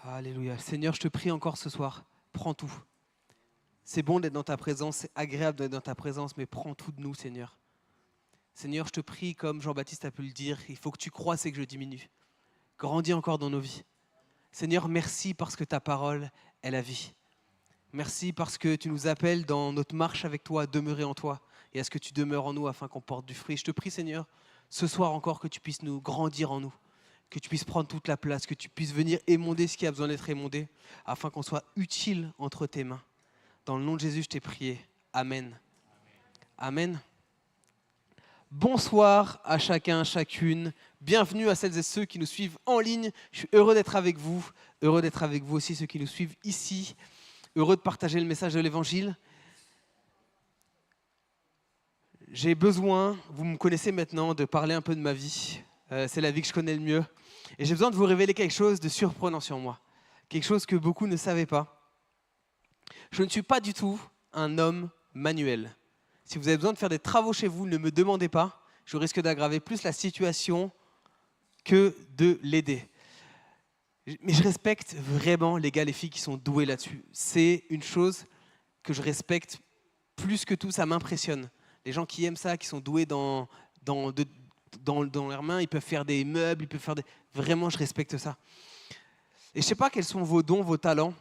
Alléluia. Seigneur, je te prie encore ce soir, prends tout. C'est bon d'être dans ta présence, c'est agréable d'être dans ta présence, mais prends tout de nous, Seigneur. Seigneur, je te prie, comme Jean-Baptiste a pu le dire, il faut que tu croisses et que je diminue. Grandis encore dans nos vies. Seigneur, merci parce que ta parole est la vie. Merci parce que tu nous appelles dans notre marche avec toi à demeurer en toi et à ce que tu demeures en nous afin qu'on porte du fruit. Je te prie, Seigneur, ce soir encore que tu puisses nous grandir en nous, que tu puisses prendre toute la place, que tu puisses venir émonder ce qui a besoin d'être émondé afin qu'on soit utile entre tes mains. Dans le nom de Jésus, je t'ai prié. Amen. Amen. Bonsoir à chacun, chacune. Bienvenue à celles et ceux qui nous suivent en ligne. Je suis heureux d'être avec vous. Heureux d'être avec vous aussi, ceux qui nous suivent ici. Heureux de partager le message de l'Évangile. J'ai besoin, vous me connaissez maintenant, de parler un peu de ma vie. C'est la vie que je connais le mieux. Et j'ai besoin de vous révéler quelque chose de surprenant sur moi. Quelque chose que beaucoup ne savaient pas. Je ne suis pas du tout un homme manuel. Si vous avez besoin de faire des travaux chez vous, ne me demandez pas. Je risque d'aggraver plus la situation que de l'aider. Mais je respecte vraiment les gars, les filles qui sont doués là-dessus. C'est une chose que je respecte plus que tout, ça m'impressionne. Les gens qui aiment ça, qui sont doués dans leurs mains, ils peuvent faire des meubles, ils peuvent faire des... Vraiment, je respecte ça. Et je ne sais pas quels sont vos dons, vos talents.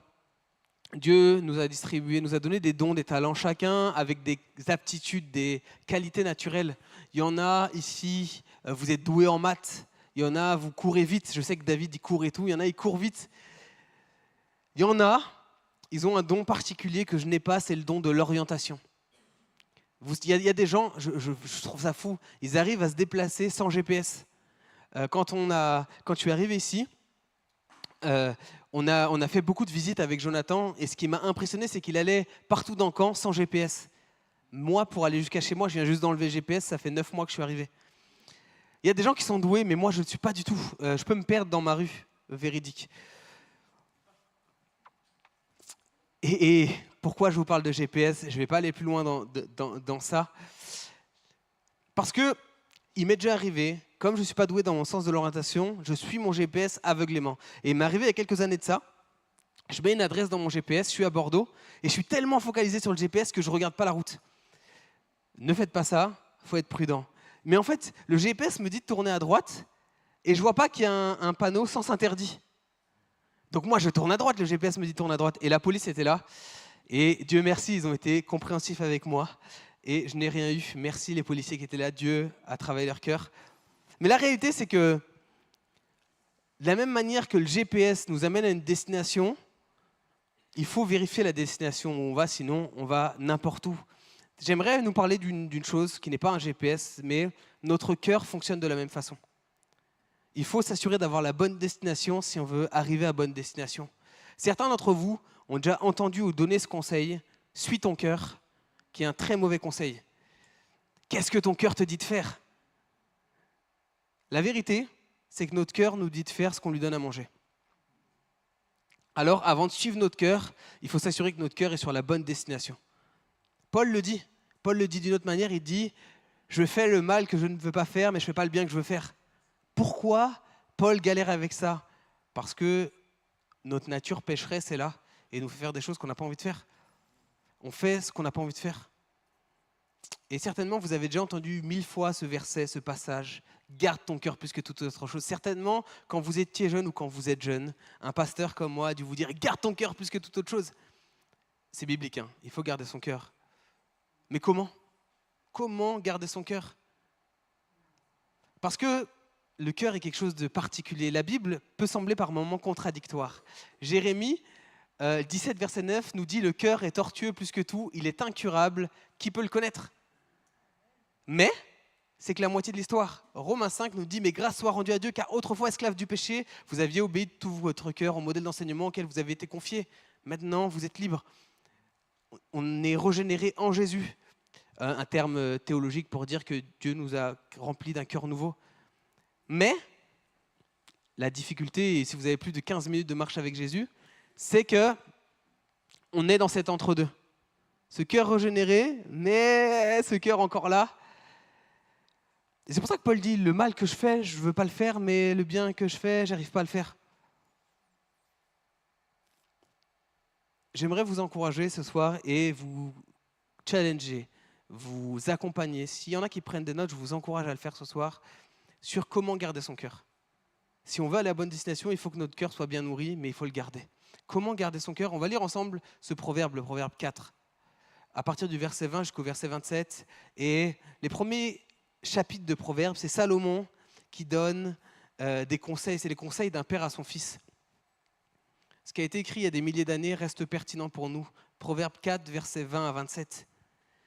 Dieu nous a distribué, nous a donné des dons, des talents, chacun avec des aptitudes, des qualités naturelles. Il y en a ici, vous êtes doués en maths. Il y en a, vous courez vite. Je sais que David, il court et tout. Il y en a, il court vite. Il y en a, ils ont un don particulier que je n'ai pas, c'est le don de l'orientation. Il y a des gens, je trouve ça fou, ils arrivent à se déplacer sans GPS. Quand je suis arrivé ici, on a fait beaucoup de visites avec Jonathan et ce qui m'a impressionné, c'est qu'il allait partout dans le camp sans GPS. Moi, pour aller jusqu'à chez moi, je viens juste d'enlever le GPS, ça fait 9 mois que je suis arrivé. Il y a des gens qui sont doués, mais moi, je ne suis pas du tout. Je peux me perdre dans ma rue, véridique. Et pourquoi je vous parle de GPS ? Je ne vais pas aller plus loin dans ça. Parce qu'il m'est déjà arrivé, comme je ne suis pas doué dans mon sens de l'orientation, je suis mon GPS aveuglément. Et il m'est arrivé il y a quelques années de ça, je mets une adresse dans mon GPS, je suis à Bordeaux, et je suis tellement focalisé sur le GPS que je ne regarde pas la route. Ne faites pas ça, il faut être prudent. Mais en fait, le GPS me dit de tourner à droite, et je ne vois pas qu'il y a un panneau sens interdit. Donc moi, je tourne à droite, le GPS me dit de tourner à droite, et la police était là. Et Dieu merci, ils ont été compréhensifs avec moi, et je n'ai rien eu. Merci les policiers qui étaient là, Dieu a travaillé leur cœur. Mais la réalité, c'est que de la même manière que le GPS nous amène à une destination, il faut vérifier la destination où on va, sinon on va n'importe où. J'aimerais nous parler d'une chose qui n'est pas un GPS, mais notre cœur fonctionne de la même façon. Il faut s'assurer d'avoir la bonne destination si on veut arriver à bonne destination. Certains d'entre vous ont déjà entendu ou donné ce conseil, suis ton cœur, qui est un très mauvais conseil. Qu'est-ce que ton cœur te dit de faire? La vérité, c'est que notre cœur nous dit de faire ce qu'on lui donne à manger. Alors, avant de suivre notre cœur, il faut s'assurer que notre cœur est sur la bonne destination. Paul le dit. Paul le dit d'une autre manière, il dit « Je fais le mal que je ne veux pas faire, mais je ne fais pas le bien que je veux faire ». Pourquoi Paul galère avec ça? Parce que notre nature pécheresse est là et nous fait faire des choses qu'on n'a pas envie de faire. On fait ce qu'on n'a pas envie de faire. Et certainement, vous avez déjà entendu 1000 fois ce verset, ce passage. Garde ton cœur plus que toute autre chose. Certainement, quand vous étiez jeune ou quand vous êtes jeune, un pasteur comme moi a dû vous dire garde ton cœur plus que toute autre chose. C'est biblique, hein. Il faut garder son cœur. Mais comment? Comment garder son cœur? Parce que le cœur est quelque chose de particulier. La Bible peut sembler par moments contradictoire. Jérémie 17, verset 9 nous dit « Le cœur est tortueux plus que tout, il est incurable, qui peut le connaître ?» Mais, c'est que la moitié de l'histoire. Romains 5 nous dit « Mais grâce soit rendue à Dieu, car autrefois esclaves du péché, vous aviez obéi de tout votre cœur au modèle d'enseignement auquel vous avez été confiés. Maintenant, vous êtes libres. » On est régénéré en Jésus. Un terme théologique pour dire que Dieu nous a remplis d'un cœur nouveau. Mais, la difficulté, et si vous avez plus de 15 minutes de marche avec Jésus, c'est que on est dans cet entre-deux. Ce cœur régénéré, mais ce cœur encore là. Et c'est pour ça que Paul dit, le mal que je fais, je ne veux pas le faire, mais le bien que je fais, j'arrive pas à le faire. J'aimerais vous encourager ce soir et vous challenger, vous accompagner. S'il y en a qui prennent des notes, je vous encourage à le faire ce soir, sur comment garder son cœur. Si on veut aller à la bonne destination, il faut que notre cœur soit bien nourri, mais il faut le garder. Comment garder son cœur? On va lire ensemble ce proverbe, le proverbe 4, à partir du verset 20 jusqu'au verset 27. Et les premiers chapitres de proverbes, c'est Salomon qui donne des conseils. C'est les conseils d'un père à son fils. Ce qui a été écrit il y a des milliers d'années reste pertinent pour nous. Proverbe 4, versets 20 à 27.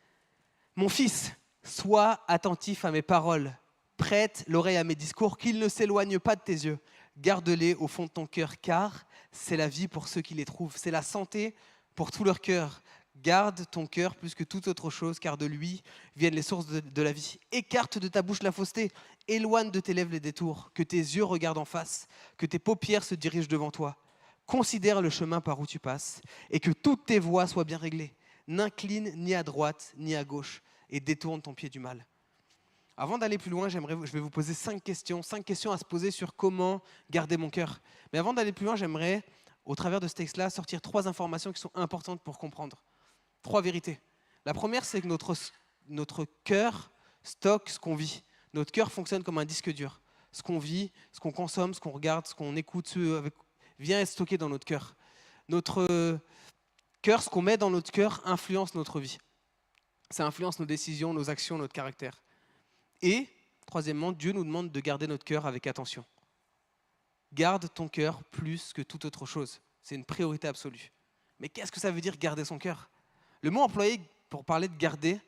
« Mon fils, sois attentif à mes paroles. Prête l'oreille à mes discours, qu'ils ne s'éloignent pas de tes yeux. Garde-les au fond de ton cœur, car c'est la vie pour ceux qui les trouvent. C'est la santé pour tout leur cœur. Garde ton cœur plus que toute autre chose, car de lui viennent les sources de la vie. Écarte de ta bouche la fausseté, éloigne de tes lèvres les détours, que tes yeux regardent en face, que tes paupières se dirigent devant toi. Considère le chemin par où tu passes, et que toutes tes voies soient bien réglées. N'incline ni à droite ni à gauche, et détourne ton pied du mal. » Avant d'aller plus loin, je vais vous poser 5 questions à se poser sur comment garder mon cœur. Mais avant d'aller plus loin, j'aimerais, au travers de ce texte-là, sortir 3 informations qui sont importantes pour comprendre. 3 vérités. La première, c'est que notre cœur stocke ce qu'on vit. Notre cœur fonctionne comme un disque dur. Ce qu'on vit, ce qu'on consomme, ce qu'on regarde, ce qu'on écoute, vient être stocké dans notre cœur. Notre cœur, ce qu'on met dans notre cœur, influence notre vie. Ça influence nos décisions, nos actions, notre caractère. Et, troisièmement, Dieu nous demande de garder notre cœur avec attention. Garde ton cœur plus que toute autre chose. C'est une priorité absolue. Mais qu'est-ce que ça veut dire garder son cœur? Le mot employé pour parler de garder,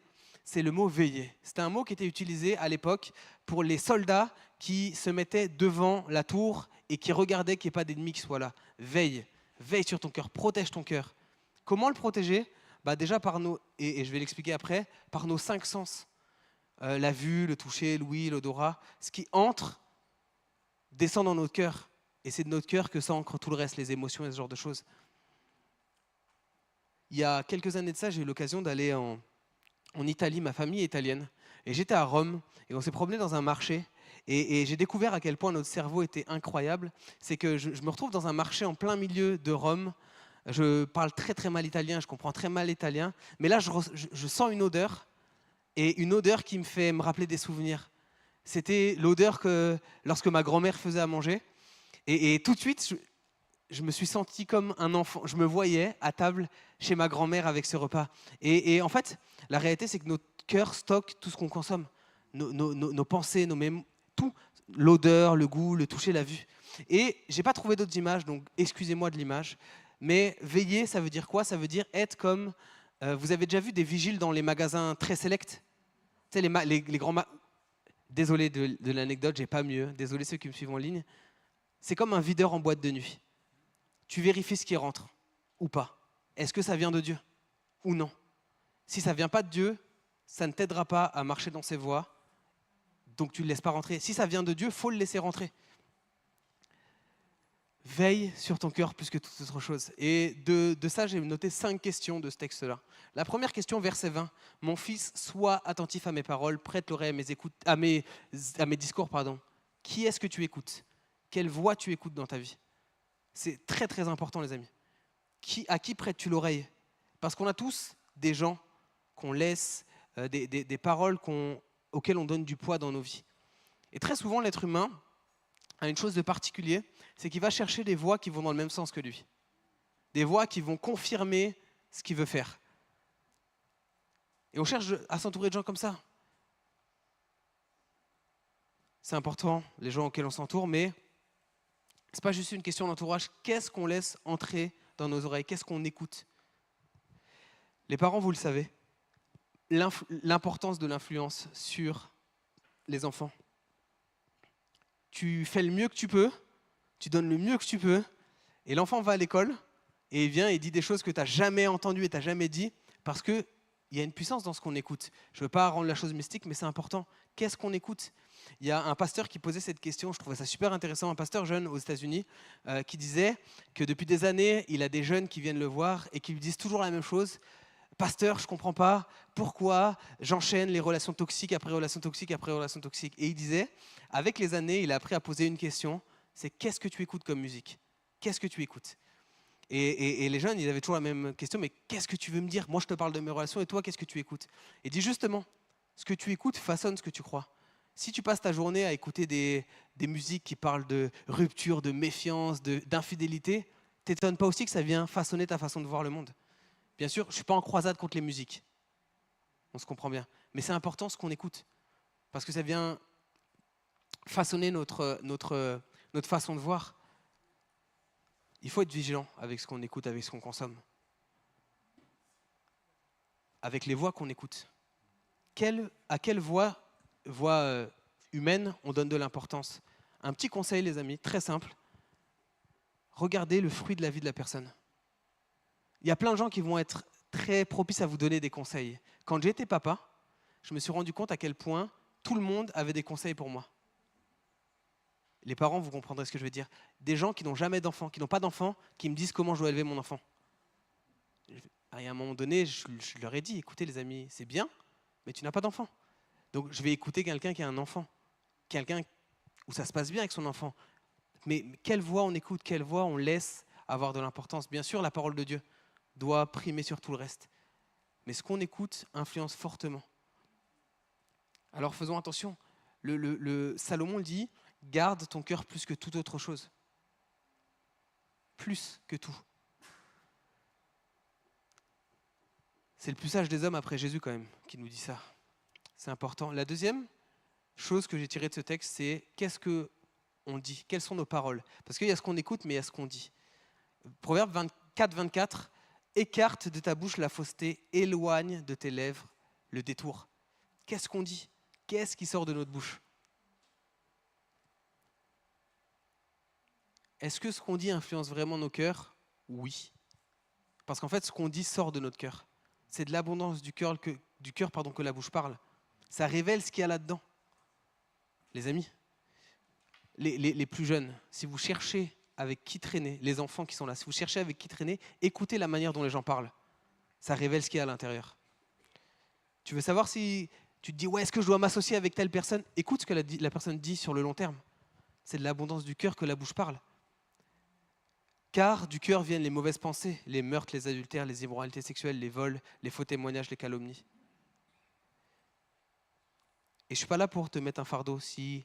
c'est le mot veiller. C'était un mot qui était utilisé à l'époque pour les soldats qui se mettaient devant la tour et qui regardaient qu'il n'y ait pas d'ennemis qui soient là. Veille. Veille sur ton cœur. Protège ton cœur. Comment le protéger? Déjà par et je vais l'expliquer après, par nos 5 sens. La vue, le toucher, l'ouïe, l'odorat, ce qui entre descend dans notre cœur. Et c'est de notre cœur que s'ancre tout le reste, les émotions et ce genre de choses. Il y a quelques années de ça, j'ai eu l'occasion d'aller en Italie, ma famille est italienne. Et j'étais à Rome, et on s'est promené dans un marché. Et j'ai découvert à quel point notre cerveau était incroyable. C'est que je me retrouve dans un marché en plein milieu de Rome. Je parle très très mal italien, je comprends très mal l'italien. Mais là, je sens une odeur. Et une odeur qui me fait me rappeler des souvenirs. C'était l'odeur que lorsque ma grand-mère faisait à manger. Et tout de suite, je me suis senti comme un enfant. Je me voyais à table chez ma grand-mère avec ce repas. Et en fait, la réalité, c'est que notre cœur stocke tout ce qu'on consomme. Nos pensées, tout. L'odeur, le goût, le toucher, la vue. Et je n'ai pas trouvé d'autres images, donc excusez-moi de l'image. Mais veiller, ça veut dire quoi? Ça veut dire être comme... vous avez déjà vu des vigiles dans les magasins très select? Tu sais, les grands... Désolé de l'anecdote, j'ai pas mieux. Désolé ceux qui me suivent en ligne. C'est comme un videur en boîte de nuit. Tu vérifies ce qui rentre ou pas. Est-ce que ça vient de Dieu ou non? Si ça ne vient pas de Dieu, ça ne t'aidera pas à marcher dans ses voies, donc tu ne le laisses pas rentrer. Si ça vient de Dieu, il faut le laisser rentrer. Veille sur ton cœur plus que toute autre chose. Et de ça, j'ai noté 5 questions de ce texte-là. La première question, verset 20. « Mon fils, sois attentif à mes paroles, prête l'oreille à mes discours. » Qui est-ce que tu écoutes? Quelle voix tu écoutes dans ta vie? C'est très très important, les amis. À qui prêtes-tu l'oreille? Parce qu'on a tous des gens qu'on laisse, des paroles auxquelles on donne du poids dans nos vies. Et très souvent, l'être humain a une chose de particulier, c'est qu'il va chercher des voix qui vont dans le même sens que lui. Des voix qui vont confirmer ce qu'il veut faire. Et on cherche à s'entourer de gens comme ça. C'est important, les gens auxquels on s'entoure, mais ce n'est pas juste une question d'entourage. Qu'est-ce qu'on laisse entrer dans nos oreilles? Qu'est-ce qu'on écoute? Les parents, vous le savez, l'importance de l'influence sur les enfants. Tu fais le mieux que tu peux, tu donnes le mieux que tu peux, et l'enfant va à l'école, et il vient et dit des choses que tu n'as jamais entendues et tu n'as jamais dit, parce qu'il y a une puissance dans ce qu'on écoute. Je ne veux pas rendre la chose mystique, mais c'est important. Qu'est-ce qu'on écoute? Il y a un pasteur qui posait cette question, je trouvais ça super intéressant, un pasteur jeune aux États-Unis, qui disait que depuis des années, il a des jeunes qui viennent le voir et qui lui disent toujours la même chose. Pasteur, je ne comprends pas pourquoi j'enchaîne les relations toxiques après relations toxiques après relations toxiques. Et il disait, avec les années, il a appris à poser une question, c'est qu'est-ce que tu écoutes comme musique? Qu'est-ce que tu écoutes? Et les jeunes, ils avaient toujours la même question, mais qu'est-ce que tu veux me dire? Moi, je te parle de mes relations et toi, qu'est-ce que tu écoutes? Et dit justement, ce que tu écoutes façonne ce que tu crois. Si tu passes ta journée à écouter des musiques qui parlent de rupture, de méfiance, d'infidélité, t'étonne pas aussi que ça vient façonner ta façon de voir le monde. Bien sûr, je ne suis pas en croisade contre les musiques. On se comprend bien. Mais c'est important ce qu'on écoute. Parce que ça vient façonner notre façon de voir. Il faut être vigilant avec ce qu'on écoute, avec ce qu'on consomme. Avec les voix qu'on écoute. À quelle voix humaine on donne de l'importance? Un petit conseil, les amis, très simple. Regardez le fruit de la vie de la personne. Il y a plein de gens qui vont être très propices à vous donner des conseils. Quand j'étais papa, je me suis rendu compte à quel point tout le monde avait des conseils pour moi. Les parents, vous comprendrez ce que je veux dire. Des gens qui n'ont jamais d'enfants, qui n'ont pas d'enfants, qui me disent comment je dois élever mon enfant. À un moment donné, je leur ai dit, écoutez les amis, c'est bien, mais tu n'as pas d'enfant. Donc je vais écouter quelqu'un qui a un enfant, quelqu'un où ça se passe bien avec son enfant. Mais quelle voix on écoute, quelle voix on laisse avoir de l'importance? Bien sûr, la parole de Dieu doit primer sur tout le reste. Mais ce qu'on écoute influence fortement. Alors faisons attention. Salomon dit, garde ton cœur plus que toute autre chose. Plus que tout. C'est le plus sage des hommes après Jésus quand même qui nous dit ça. C'est important. La deuxième chose que j'ai tirée de ce texte, c'est qu'est-ce qu'on dit? Quelles sont nos paroles? Parce qu'il y a ce qu'on écoute, mais il y a ce qu'on dit. Proverbe 24, 24, écarte de ta bouche la fausseté, éloigne de tes lèvres le détour. Qu'est-ce qu'on dit? Qu'est-ce qui sort de notre bouche? Est-ce que ce qu'on dit influence vraiment nos cœurs? Oui. Parce qu'en fait, ce qu'on dit sort de notre cœur. C'est de l'abondance du cœur que la bouche parle. Ça révèle ce qu'il y a là-dedans. Les amis, les plus jeunes, si vous cherchez avec qui traîner, les enfants qui sont là, si vous cherchez avec qui traîner, écoutez la manière dont les gens parlent. Ça révèle ce qu'il y a à l'intérieur. Tu veux savoir si tu te dis, ouais, est-ce que je dois m'associer avec telle personne? Écoute ce que la personne dit sur le long terme. C'est de l'abondance du cœur que la bouche parle. Car du cœur viennent les mauvaises pensées, les meurtres, les adultères, les immoralités sexuelles, les vols, les faux témoignages, les calomnies. Et je ne suis pas là pour te mettre un fardeau. Si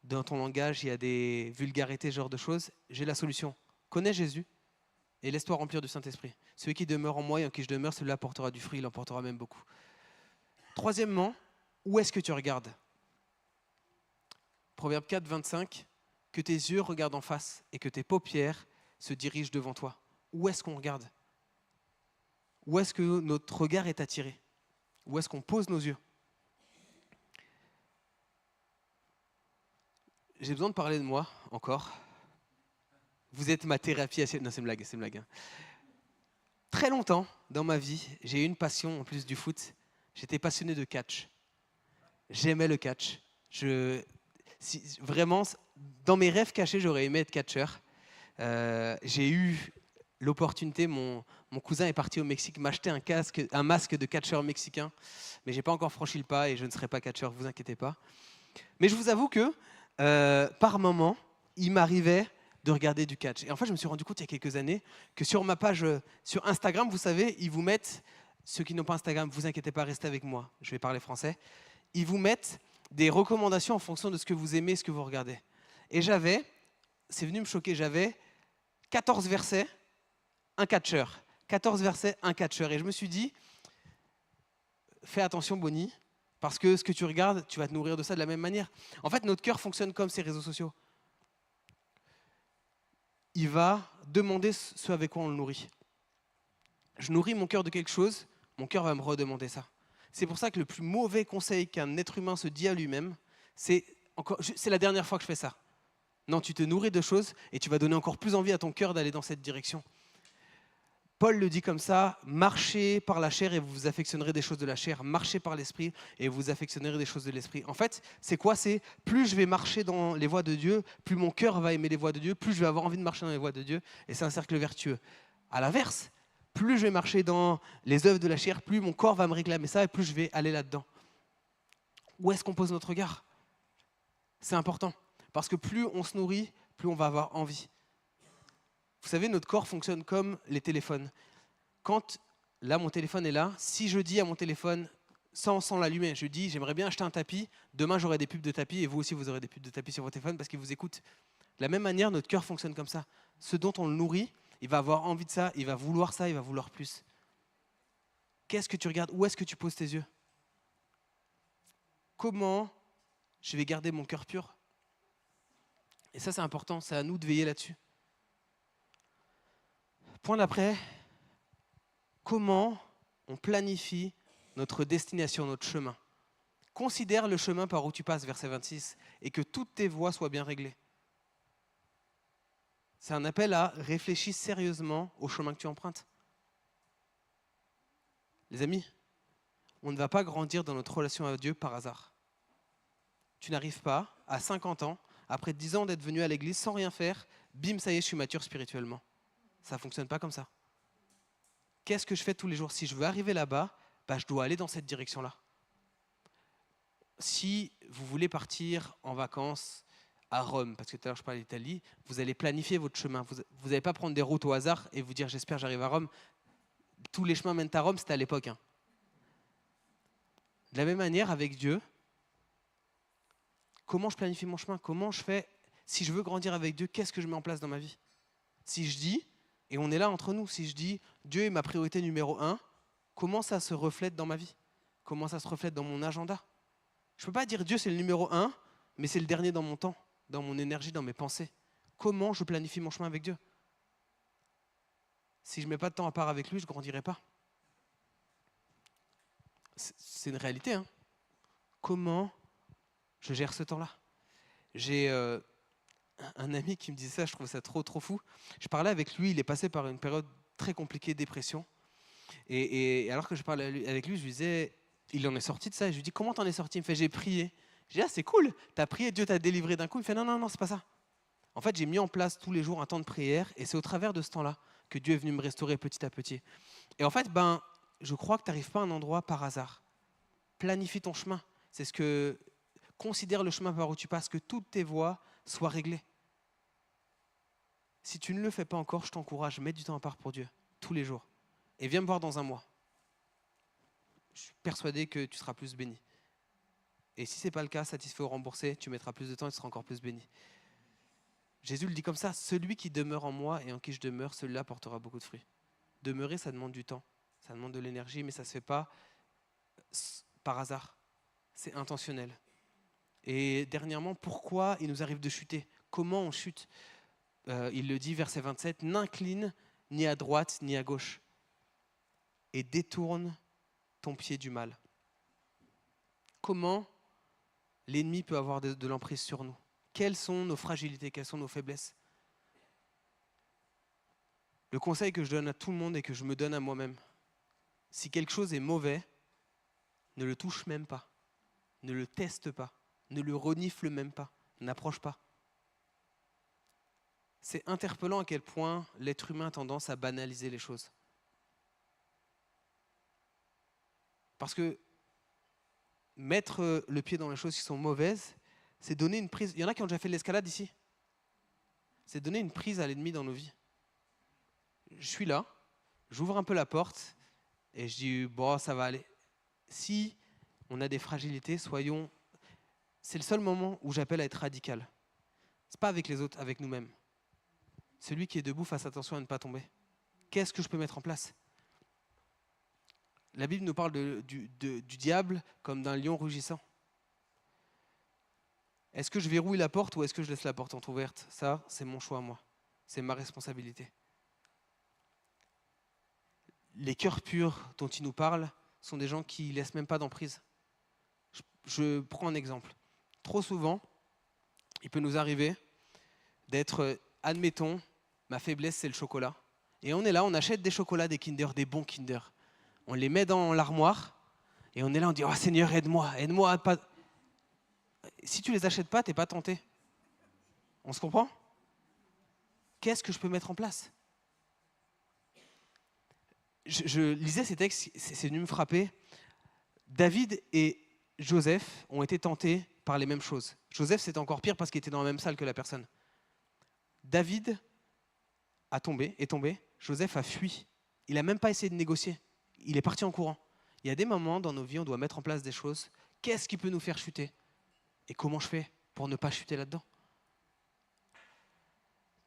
dans ton langage il y a des vulgarités, ce genre de choses, j'ai la solution. Connais Jésus et laisse-toi remplir du Saint-Esprit. Celui qui demeure en moi et en qui je demeure, celui-là apportera du fruit, il en portera même beaucoup. Troisièmement, où est-ce que tu regardes? Proverbe 4, 25, que tes yeux regardent en face et que tes paupières se dirigent devant toi. où est-ce qu'on regarde? Où est-ce que notre regard est attiré? Où est-ce qu'on pose nos yeux? J'ai besoin de parler de moi, encore. Vous êtes ma thérapie. Non, c'est une blague, c'est une blague. Hein. Très longtemps, dans ma vie, j'ai eu une passion, en plus du foot. J'étais passionné de catch. J'aimais le catch. Vraiment, dans mes rêves cachés, j'aurais aimé être catcheur. J'ai eu l'opportunité, mon cousin est parti au Mexique m'acheter un masque de catcheur mexicain, mais j'ai pas encore franchi le pas et je ne serai pas catcheur, vous inquiétez pas. Mais je vous avoue que par moment, il m'arrivait de regarder du catch. Et en fait, je me suis rendu compte il y a quelques années que sur ma page sur Instagram, vous savez, ils vous mettent, ceux qui n'ont pas Instagram, vous inquiétez pas, restez avec moi, je vais parler français, ils vous mettent des recommandations en fonction de ce que vous aimez, ce que vous regardez. Et c'est venu me choquer, j'avais 14 versets, un catcheur. 14 versets, un catcheur. Et je me suis dit, fais attention Bonnie, parce que ce que tu regardes, tu vas te nourrir de ça de la même manière. En fait, notre cœur fonctionne comme ces réseaux sociaux. Il va demander ce avec quoi on le nourrit. Je nourris mon cœur de quelque chose, mon cœur va me redemander ça. C'est pour ça que le plus mauvais conseil qu'un être humain se dit à lui-même, c'est la dernière fois que je fais ça. Non, tu te nourris de choses et tu vas donner encore plus envie à ton cœur d'aller dans cette direction. Paul le dit comme ça, marchez par la chair et vous vous affectionnerez des choses de la chair, marchez par l'esprit et vous vous affectionnerez des choses de l'esprit. En fait, c'est quoi? C'est plus je vais marcher dans les voies de Dieu, plus mon cœur va aimer les voies de Dieu, plus je vais avoir envie de marcher dans les voies de Dieu, et c'est un cercle vertueux. À l'inverse, plus je vais marcher dans les œuvres de la chair, plus mon corps va me réclamer ça et plus je vais aller là-dedans. Où est-ce qu'on pose notre regard? C'est important, parce que plus on se nourrit, plus on va avoir envie. Vous savez, notre corps fonctionne comme les téléphones. Quand, là, mon téléphone est là, si je dis à mon téléphone, sans l'allumer, je dis, j'aimerais bien acheter un tapis, demain j'aurai des pubs de tapis, et vous aussi vous aurez des pubs de tapis sur votre téléphone parce qu'ils vous écoutent. De la même manière, notre cœur fonctionne comme ça. Ce dont on le nourrit, il va avoir envie de ça, il va vouloir plus. Qu'est-ce que tu regardes? Où est-ce que tu poses tes yeux? Comment je vais garder mon cœur pur? Et ça, c'est important, c'est à nous de veiller là-dessus. Point d'après, comment on planifie notre destination, notre chemin? Considère le chemin par où tu passes, verset 26, et que toutes tes voies soient bien réglées. C'est un appel à réfléchir sérieusement au chemin que tu empruntes. Les amis, on ne va pas grandir dans notre relation à Dieu par hasard. Tu n'arrives pas, à 50 ans, après 10 ans d'être venu à l'église sans rien faire, bim, ça y est, je suis mature spirituellement. Ça ne fonctionne pas comme ça. Qu'est-ce que je fais tous les jours? Si je veux arriver là-bas, je dois aller dans cette direction-là. Si vous voulez partir en vacances à Rome, parce que tout à l'heure je parlais d'Italie, vous allez planifier votre chemin. Vous n'allez pas prendre des routes au hasard et vous dire j'espère j'arrive à Rome. Tous les chemins mènent à Rome, c'était à l'époque. Hein. De la même manière, avec Dieu, comment je planifie mon chemin? Comment je fais? Si je veux grandir avec Dieu, qu'est-ce que je mets en place dans ma vie? Si je dis, et on est là entre nous, si je dis Dieu est ma priorité numéro 1, comment ça se reflète dans ma vie? Comment ça se reflète dans mon agenda? Je ne peux pas dire Dieu c'est le numéro 1, mais c'est le dernier dans mon temps, dans mon énergie, dans mes pensées. Comment je planifie mon chemin avec Dieu? Si je ne mets pas de temps à part avec lui, je ne grandirai pas. C'est une réalité. Hein. Comment je gère ce temps-là? J'ai un ami qui me disait ça, je trouve ça trop fou. Je parlais avec lui, il est passé par une période très compliquée, dépression. Et alors que je parlais avec lui, je lui disais, il en est sorti de ça. Et je lui dis, comment t'en es sorti? Il me fait, j'ai prié. Je dis, ah, c'est cool, t'as prié, Dieu t'a délivré d'un coup. Il me fait, non, c'est pas ça. En fait, j'ai mis en place tous les jours un temps de prière et c'est au travers de ce temps-là que Dieu est venu me restaurer petit à petit. Et en fait, je crois que tu n'arrives pas à un endroit par hasard. Planifie ton chemin. C'est ce que considère le chemin par où tu passes, que toutes tes voies soient réglées. Si tu ne le fais pas encore, je t'encourage, mets du temps à part pour Dieu, tous les jours. Et viens me voir dans un mois. Je suis persuadé que tu seras plus béni. Et si ce n'est pas le cas, satisfait ou remboursé, tu mettras plus de temps et tu seras encore plus béni. Jésus le dit comme ça, celui qui demeure en moi et en qui je demeure, celui-là portera beaucoup de fruits. Demeurer, ça demande du temps, ça demande de l'énergie, mais ça ne se fait pas par hasard. C'est intentionnel. Et dernièrement, pourquoi il nous arrive de chuter? Comment on chute? Il le dit, verset 27, n'incline ni à droite, ni à gauche. Et détourne ton pied du mal. Comment l'ennemi peut avoir de l'emprise sur nous? Quelles sont nos fragilités? Quelles sont nos faiblesses? Le conseil que je donne à tout le monde et que je me donne à moi-même, si quelque chose est mauvais, ne le touche même pas, ne le teste pas, ne le renifle même pas, n'approche pas. C'est interpellant à quel point l'être humain a tendance à banaliser les choses. Parce que mettre le pied dans les choses qui sont mauvaises, c'est donner une prise. Il y en a qui ont déjà fait de l'escalade ici. C'est donner une prise à l'ennemi dans nos vies. Je suis là, j'ouvre un peu la porte et je dis bon, ça va aller. Si on a des fragilités, soyons. C'est le seul moment où j'appelle à être radical. C'est pas avec les autres, avec nous-mêmes. Celui qui est debout, fasse attention à ne pas tomber. Qu'est-ce que je peux mettre en place? La Bible nous parle du diable comme d'un lion rugissant. Est-ce que je verrouille la porte ou est-ce que je laisse la porte entrouverte? Ça, c'est mon choix, moi. C'est ma responsabilité. Les cœurs purs dont il nous parle sont des gens qui ne laissent même pas d'emprise. Je prends un exemple. Trop souvent, il peut nous arriver d'être, admettons, ma faiblesse, c'est le chocolat. Et on est là, on achète des chocolats, des Kinder, des bons Kinder. On les met dans l'armoire et on est là, on dit « Oh Seigneur, aide-moi à pas... » Si tu ne les achètes pas, tu n'es pas tenté. On se comprend? Qu'est-ce que je peux mettre en place? Je lisais ces textes, c'est venu me frapper. David et Joseph ont été tentés par les mêmes choses. Joseph, c'était encore pire parce qu'il était dans la même salle que la personne. David est tombé. Joseph a fui. Il n'a même pas essayé de négocier. Il est parti en courant. Il y a des moments dans nos vies, on doit mettre en place des choses. Qu'est-ce qui peut nous faire chuter? Et comment je fais pour ne pas chuter là-dedans?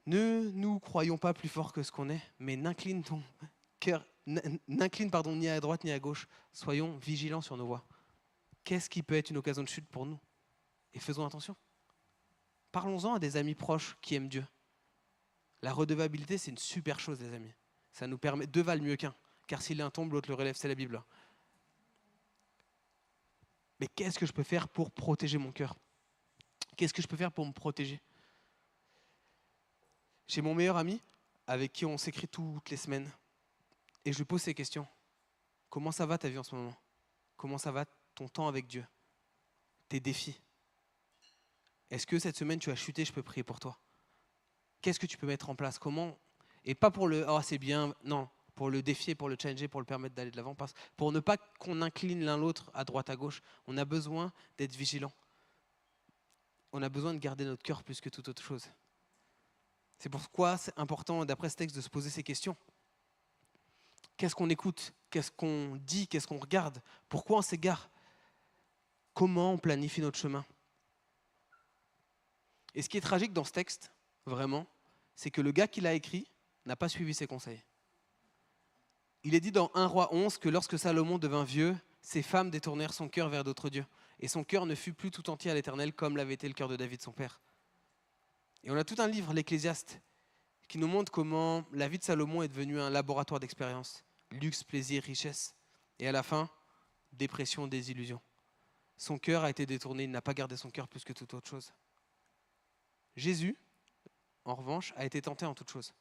Ne nous croyons pas plus forts que ce qu'on est, mais n'incline ton cœur, ni à droite ni à gauche. Soyons vigilants sur nos voies. Qu'est-ce qui peut être une occasion de chute pour nous? Et faisons attention. Parlons-en à des amis proches qui aiment Dieu. La redevabilité, c'est une super chose, les amis. Ça nous permet, deux valent mieux qu'un. Car si l'un tombe, l'autre le relève, c'est la Bible. Mais qu'est-ce que je peux faire pour protéger mon cœur? Qu'est-ce que je peux faire pour me protéger? J'ai mon meilleur ami avec qui on s'écrit toutes les semaines. Et je lui pose ces questions. Comment ça va ta vie en ce moment? Comment ça va ton temps avec Dieu? Tes défis? Est-ce que cette semaine tu as chuté, je peux prier pour toi? Qu'est-ce que tu peux mettre en place? Comment? Et pas pour le « oh c'est bien », non. Pour le défier, pour le challenger, pour le permettre d'aller de l'avant. Pour ne pas qu'on incline l'un l'autre à droite, à gauche. On a besoin d'être vigilant. On a besoin de garder notre cœur plus que toute autre chose. C'est pourquoi c'est important, d'après ce texte, de se poser ces questions. Qu'est-ce qu'on écoute? Qu'est-ce qu'on dit? Qu'est-ce qu'on regarde? Pourquoi on s'égare? Comment on planifie notre chemin? Et ce qui est tragique dans ce texte, vraiment, c'est que le gars qui l'a écrit n'a pas suivi ses conseils. Il est dit dans 1 Roi 11 que lorsque Salomon devint vieux, ses femmes détournèrent son cœur vers d'autres dieux. Et son cœur ne fut plus tout entier à l'Éternel comme l'avait été le cœur de David, son père. Et on a tout un livre, l'Ecclésiaste, qui nous montre comment la vie de Salomon est devenue un laboratoire d'expérience. Luxe, plaisir, richesse. Et à la fin, dépression, désillusion. Son cœur a été détourné, il n'a pas gardé son cœur plus que toute autre chose. Jésus, en revanche, a été tenté en toute chose.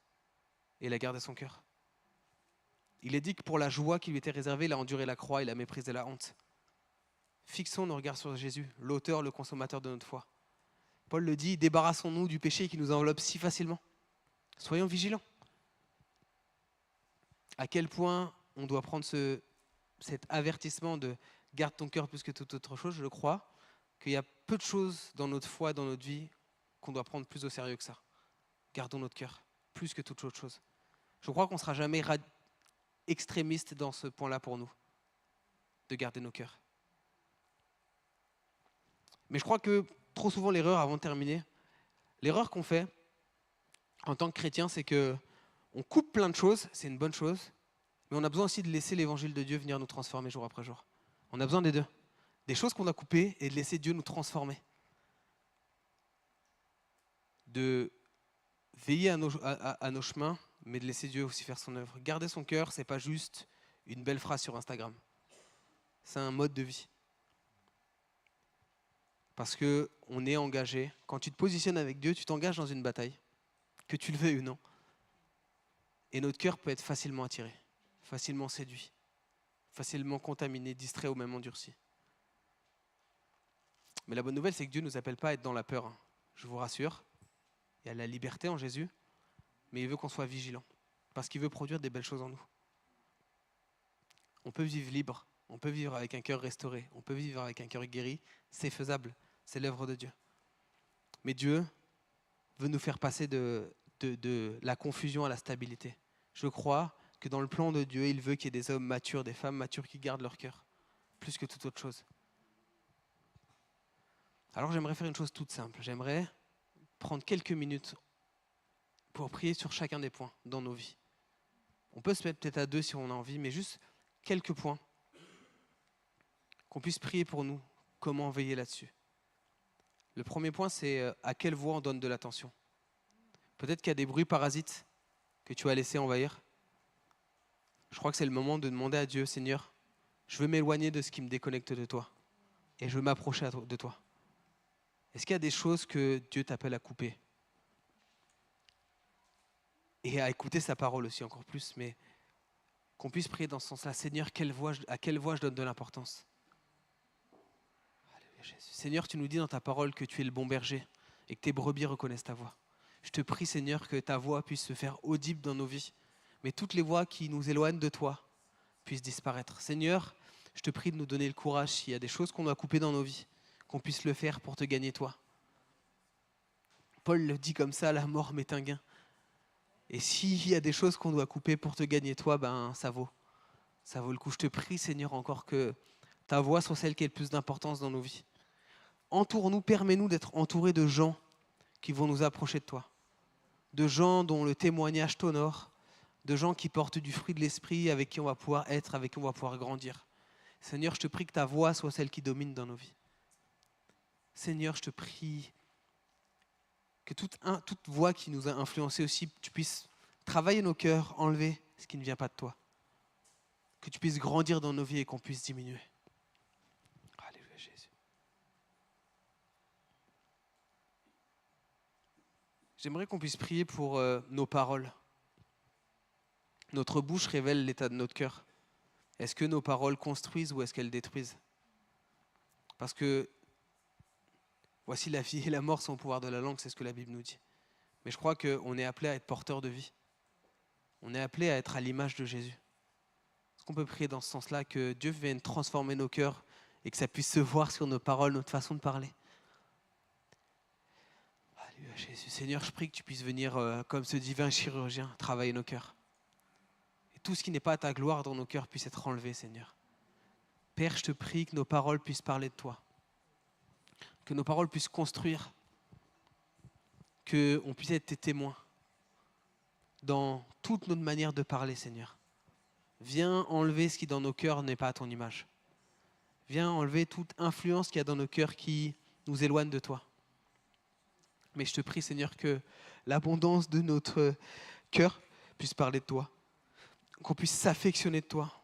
Et il a gardé son cœur. Il est dit que pour la joie qui lui était réservée, il a enduré la croix, il a méprisé la honte. Fixons nos regards sur Jésus, l'auteur, le consommateur de notre foi. Paul le dit, débarrassons-nous du péché qui nous enveloppe si facilement. Soyons vigilants. À quel point on doit prendre cet avertissement de garde ton cœur plus que toute autre chose, je crois qu'il y a peu de choses dans notre foi, dans notre vie, qu'on doit prendre plus au sérieux que ça. Gardons notre cœur plus que toute autre chose. Je crois qu'on ne sera jamais extrémiste dans ce point-là pour nous, de garder nos cœurs. Mais je crois que trop souvent l'erreur, avant de terminer, l'erreur qu'on fait en tant que chrétien, c'est qu'on coupe plein de choses, c'est une bonne chose, mais on a besoin aussi de laisser l'évangile de Dieu venir nous transformer jour après jour. On a besoin des deux. Des choses qu'on a coupées et de laisser Dieu nous transformer. De veiller à nos chemins, mais de laisser Dieu aussi faire son œuvre. Garder son cœur, c'est pas juste une belle phrase sur Instagram. C'est un mode de vie. Parce qu'on est engagé. Quand tu te positionnes avec Dieu, tu t'engages dans une bataille, que tu le veuilles ou non. Et notre cœur peut être facilement attiré, facilement séduit, facilement contaminé, distrait ou même endurci. Mais la bonne nouvelle, c'est que Dieu ne nous appelle pas à être dans la peur. Je vous rassure, il y a la liberté en Jésus, mais il veut qu'on soit vigilant, parce qu'il veut produire des belles choses en nous. On peut vivre libre, on peut vivre avec un cœur restauré, on peut vivre avec un cœur guéri, c'est faisable, c'est l'œuvre de Dieu. Mais Dieu veut nous faire passer de la confusion à la stabilité. Je crois que dans le plan de Dieu, il veut qu'il y ait des hommes matures, des femmes matures qui gardent leur cœur, plus que toute autre chose. Alors j'aimerais faire une chose toute simple, j'aimerais prendre quelques minutes pour prier sur chacun des points dans nos vies. On peut se mettre peut-être à 2 si on a envie, mais juste quelques points, qu'on puisse prier pour nous, comment veiller là-dessus. Le premier point, c'est à quelle voix on donne de l'attention. Peut-être qu'il y a des bruits parasites que tu as laissés envahir. Je crois que c'est le moment de demander à Dieu, Seigneur, je veux m'éloigner de ce qui me déconnecte de toi et je veux m'approcher de toi. Est-ce qu'il y a des choses que Dieu t'appelle à couper? Et à écouter sa parole aussi encore plus, mais qu'on puisse prier dans ce sens-là. Seigneur, à quelle voix je donne de l'importance? Alléluia, Jésus. Seigneur, tu nous dis dans ta parole que tu es le bon berger et que tes brebis reconnaissent ta voix. Je te prie, Seigneur, que ta voix puisse se faire audible dans nos vies, mais toutes les voix qui nous éloignent de toi puissent disparaître. Seigneur, je te prie de nous donner le courage, s'il y a des choses qu'on doit couper dans nos vies, qu'on puisse le faire pour te gagner toi. Paul le dit comme ça, la mort m'est un gain. Et s'il y a des choses qu'on doit couper pour te gagner toi, ben ça vaut le coup. Je te prie, Seigneur, encore que ta voix soit celle qui ait le plus d'importance dans nos vies. Entoure-nous, permets-nous d'être entourés de gens qui vont nous approcher de toi, de gens dont le témoignage t'honore, de gens qui portent du fruit de l'esprit, avec qui on va pouvoir être, avec qui on va pouvoir grandir. Seigneur, je te prie que ta voix soit celle qui domine dans nos vies. Seigneur, je te prie que toute voix qui nous a influencés aussi, tu puisses travailler nos cœurs, enlever ce qui ne vient pas de toi. Que tu puisses grandir dans nos vies et qu'on puisse diminuer. Alléluia, Jésus. J'aimerais qu'on puisse prier pour nos paroles. Notre bouche révèle l'état de notre cœur. Est-ce que nos paroles construisent ou est-ce qu'elles détruisent? Parce que voici la vie et la mort sont au pouvoir de la langue, c'est ce que la Bible nous dit. Mais je crois qu'on est appelé à être porteur de vie. On est appelé à être à l'image de Jésus. Est-ce qu'on peut prier dans ce sens-là, que Dieu vienne transformer nos cœurs et que ça puisse se voir sur nos paroles, notre façon de parler? Alléluia, Jésus. Seigneur, je prie que tu puisses venir, comme ce divin chirurgien, travailler nos cœurs. Et tout ce qui n'est pas à ta gloire dans nos cœurs puisse être enlevé, Seigneur. Père, je te prie que nos paroles puissent parler de toi. Que nos paroles puissent construire. Qu'on puisse être tes témoins dans toute notre manière de parler, Seigneur. Viens enlever ce qui dans nos cœurs n'est pas à ton image. Viens enlever toute influence qu'il y a dans nos cœurs qui nous éloigne de toi. Mais je te prie, Seigneur, que l'abondance de notre cœur puisse parler de toi. Qu'on puisse s'affectionner de toi.